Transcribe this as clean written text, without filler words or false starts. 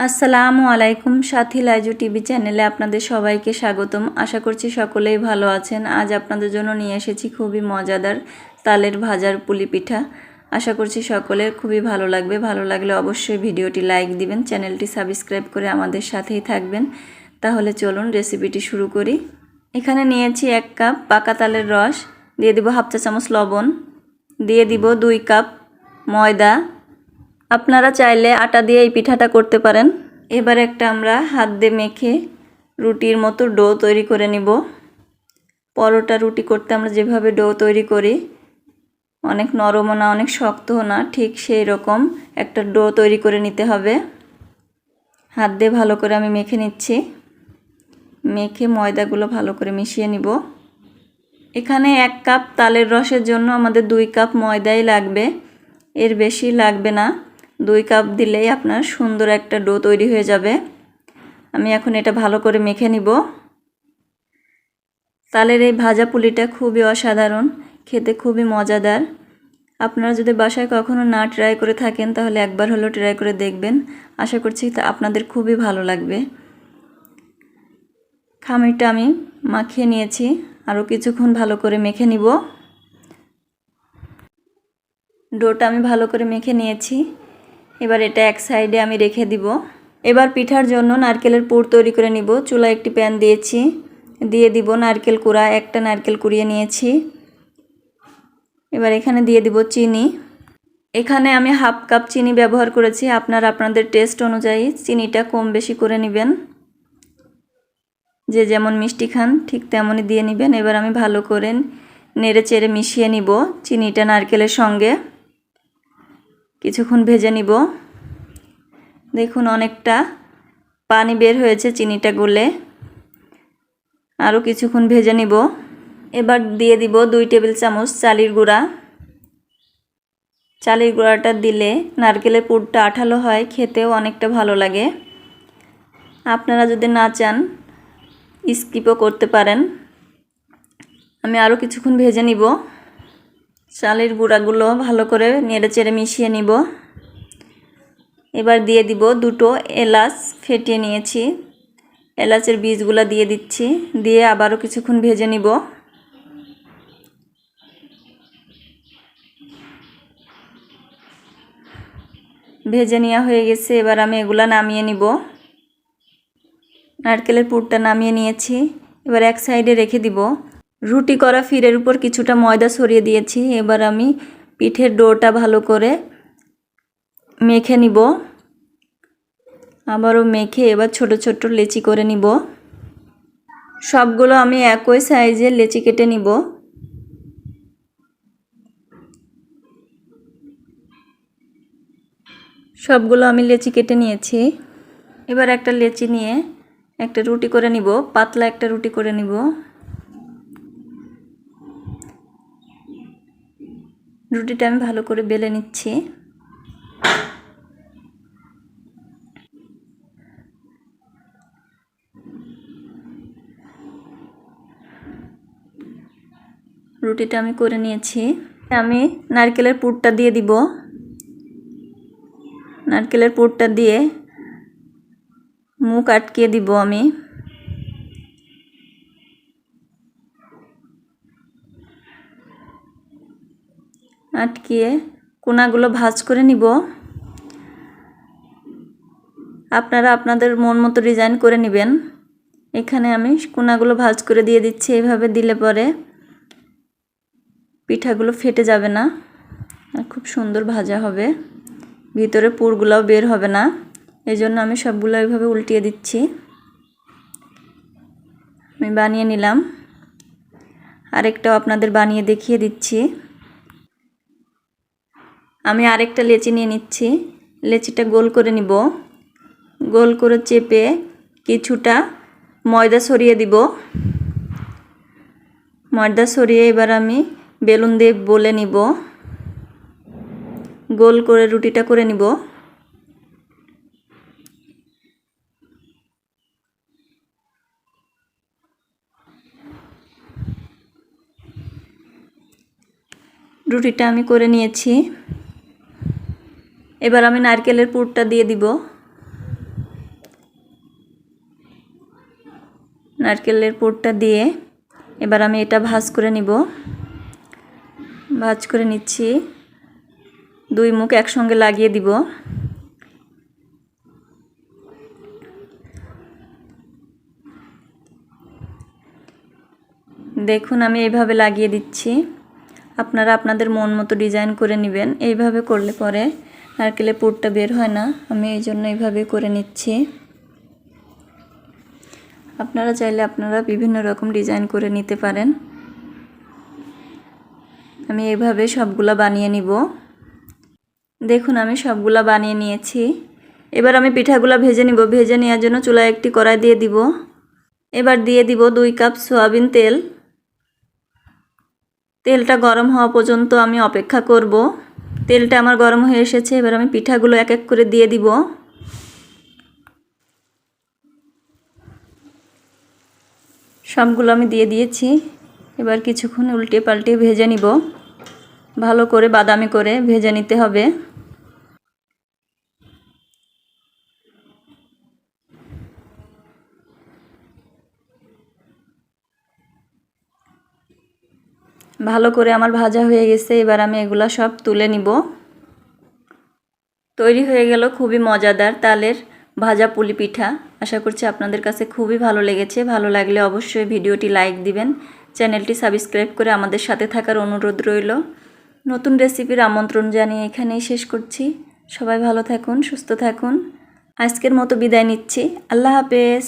আসসালামু আলাইকুম। সাথী লাইজু টিভি চ্যানেলে আপনাদের সবাইকে স্বাগতম। আশা করছি সকলেই ভালো আছেন। আজ আপনাদের জন্য নিয়ে এসেছি খুবই মজাদার তালের ভাজার পুলি পিঠা। আশা করছি সকলের খুবই ভালো লাগবে। ভালো লাগলে অবশ্যই ভিডিওটি লাইক দিবেন, চ্যানেলটি সাবস্ক্রাইব করে আমাদের সাথেই থাকবেন। তাহলে চলুন রেসিপিটি শুরু করি। এখানে নিয়েছি 1 কাপ পাকা তালের রস, দিয়ে দিব হাফ চা চামচ লবণ, দিয়ে দিব 2 কাপ ময়দা। আপনারা চাইলে আটা দিয়ে এই পিঠাটা করতে পারেন। এবার একটা আমরা হাত দিয়ে মেখে রুটির মতো ডো তৈরি করে নিব। পরোটা রুটি করতে আমরা যেভাবে ডো তৈরি করি, অনেক নরমও না অনেক শক্তও না, ঠিক সেই রকম একটা ডো তৈরি করে নিতে হবে। হাত দিয়ে ভালো করে আমি মেখে নিচ্ছি। মেখে ময়দাগুলো ভালো করে মিশিয়ে নিব। এখানে 1 কাপ তালের রসের জন্য আমাদের 2 কাপ ময়দাই লাগবে, এর বেশি লাগবে না। 2 কাপ দিলেই আপনার সুন্দর একটা ডো তৈরি হয়ে যাবে। আমি এখন এটা ভালো করে মেখে নিব। তালের এই ভাজা পুলিটা খুবই অসাধারণ, খেতে খুবই মজাদার। আপনারা যদি বাসায় কখনো না ট্রাই করে থাকেন তাহলে একবার হলেও ট্রাই করে দেখবেন। আশা করছি আপনাদের খুবই ভালো লাগবে। খামিরটা আমি মাখিয়ে নিয়েছি, আরও কিছুক্ষণ ভালো করে মেখে নিব। ডোটা আমি ভালো করে মেখে নিয়েছি। এবার এটা এক সাইডে আমি রেখে দিব। এবার পিঠার জন্য নারকেলের পুর তৈরি করে নিব। চুলায় একটি প্যান দিয়েছি, দিয়ে দিব নারকেল কুড়া। একটা নারকেল কুড়িয়ে নিয়েছি। এবার এখানে দিয়ে দিব চিনি। এখানে আমি হাফ কাপ চিনি ব্যবহার করেছি। আপনারা আপনাদের টেস্ট অনুযায়ী চিনিটা কম বেশি করে নেবেন। যে যেমন মিষ্টি খান ঠিক তেমনই দিয়ে নেবেন। এবার আমি ভালো করে নেড়ে চেড়ে মিশিয়ে নিব চিনিটা নারকেলের সঙ্গে। কিছুক্ষণ ভেজে নিব। দেখুন অনেকটা পানি বের হয়েছে চিনিটা গলে। আরও কিছুক্ষণ ভেজে নিব। এবার দিয়ে দিব 2 টেবিল চামচ চালের গুঁড়া। চালের গুঁড়াটা দিলে নারকেলের পুরটা আঠালো হয়, খেতেও অনেকটা ভালো লাগে। আপনারা যদি না চান স্কিপও করতে পারেন। আমি আরও কিছুক্ষণ ভেজে নিব। চালের গুঁড়াগুলো ভালো করে নেড়ে চেড়ে মিশিয়ে নিব। এবার দিয়ে দিব 2টো এলাচ ফেটিয়ে নিয়েছি, এলাচের বীজগুলো দিয়ে দিচ্ছি। দিয়ে আবারও কিছুক্ষণ ভেজে নিব। ভেজে নেওয়া হয়ে গেছে। এবার আমি এগুলা নামিয়ে নিব। নারকেলের পুরটা নামিয়ে নিয়েছি। এবার এক সাইডে রেখে দিব। রুটি করা ফিরের উপর কিছুটা ময়দা ছড়িয়ে দিয়েছি। এবার আমি পিঠের ডোটা ভালো করে মেখে নিব। আবারও মেখে এবার ছোট ছোট লেচি করে নিব। সবগুলো আমি একই সাইজের লেচি কেটে নিব। সবগুলো আমি লেচি কেটে নিয়েছি। এবার একটা লেচি নিয়ে একটা রুটি করে নিব, পাতলা একটা রুটি করে নিব। রুটিটা আমি ভালো করে বেলে নিচ্ছি। রুটিটা আমি করে নিয়েছি। আমি নারকেলের পুরটা দিয়ে দিব। নারকেলের পুরটা দিয়ে মুখ আটকিয়ে দিব আমি। আটকিয়ে কোনাগুলো ভাঁজ করে নিব। আপনারা আপনাদের মন মতো ডিজাইন করে নেবেন। এখানে আমি কোনাগুলো ভাঁজ করে দিয়ে দিচ্ছি। এইভাবে দিলে পরে পিঠাগুলো ফেটে যাবে না আর খুব সুন্দর ভাজা হবে, ভিতরে পুরগুলোও বের হবে না। এজন্য আমি সবগুলো এইভাবে উল্টিয়ে দিচ্ছি। আমি বানিয়ে নিলাম। আরেকটাও আপনাদের বানিয়ে দেখিয়ে দিচ্ছি। আমি আরেকটা লেচি নিয়ে নিচ্ছি। লেচিটা গোল করে নিব। গোল করে চেপে কিছুটা ময়দা ছড়িয়ে দিব। ময়দা ছড়িয়ে এবার আমি বেলুন দিয়ে বলে নিব। গোল করে রুটিটা করে নিব। রুটিটা আমি করে নিয়েছি। এবার আমি নারকেলের পুরটা দিয়ে দিব। নারকেলের পুরটা দিয়ে এবার আমি এটা ভাজ করে নিব। ভাজ করে নিচ্ছি, 2 মুখ একসঙ্গে লাগিয়ে দিব। দেখুন আমি এইভাবে লাগিয়ে দিচ্ছি। আপনারা আপনাদের মন মতো ডিজাইন করে নেবেন। এইভাবে করলে পরে নারকেলের পুরটা বের হয় না, আমি এই জন্য এইভাবে করে নিচ্ছি। আপনারা চাইলে আপনারা বিভিন্ন রকম ডিজাইন করে নিতে পারেন। আমি এইভাবে সবগুলা বানিয়ে নিব। দেখুন আমি সবগুলা বানিয়ে নিয়েছি। এবার আমি পিঠাগুলা ভেজে নিব। ভেজে নেওয়ার জন্য চুলায় একটি কড়াই দিয়ে দিব। এবার দিয়ে দিব 2 কাপ সয়াবিন তেল। তেলটা গরম হওয়া পর্যন্ত আমি অপেক্ষা করব। তেলটা আমার গরম হয়ে এসেছে। এবার আমি পিঠাগুলো এক এক করে দিয়ে দিব। সবগুলো আমি দিয়ে দিয়েছি। এবার কিছুক্ষণ উল্টে পাল্টে ভেজে নিব। ভালো করে বাদামি করে ভেজে নিতে হবে। ভালো করে আমার ভাজা হয়ে গেছে। এবার আমি এগুলা সব তুলে নিব। তৈরি হয়ে গেল খুবই মজাদার তালের ভাজা পুলি পিঠা। আশা করছি আপনাদের কাছে খুবই ভালো লেগেছে। ভালো লাগলে অবশ্যই ভিডিওটি লাইক দিবেন। চ্যানেলটি সাবস্ক্রাইব করে আমাদের সাথে থাকার অনুরোধ রইল। নতুন রেসিপির আমন্ত্রণ জানিয়ে এখানেই শেষ করছি। সবাই ভালো থাকুন, সুস্থ থাকুন। আজকের মতো বিদায় নিচ্ছি। আল্লাহ হাফেজ।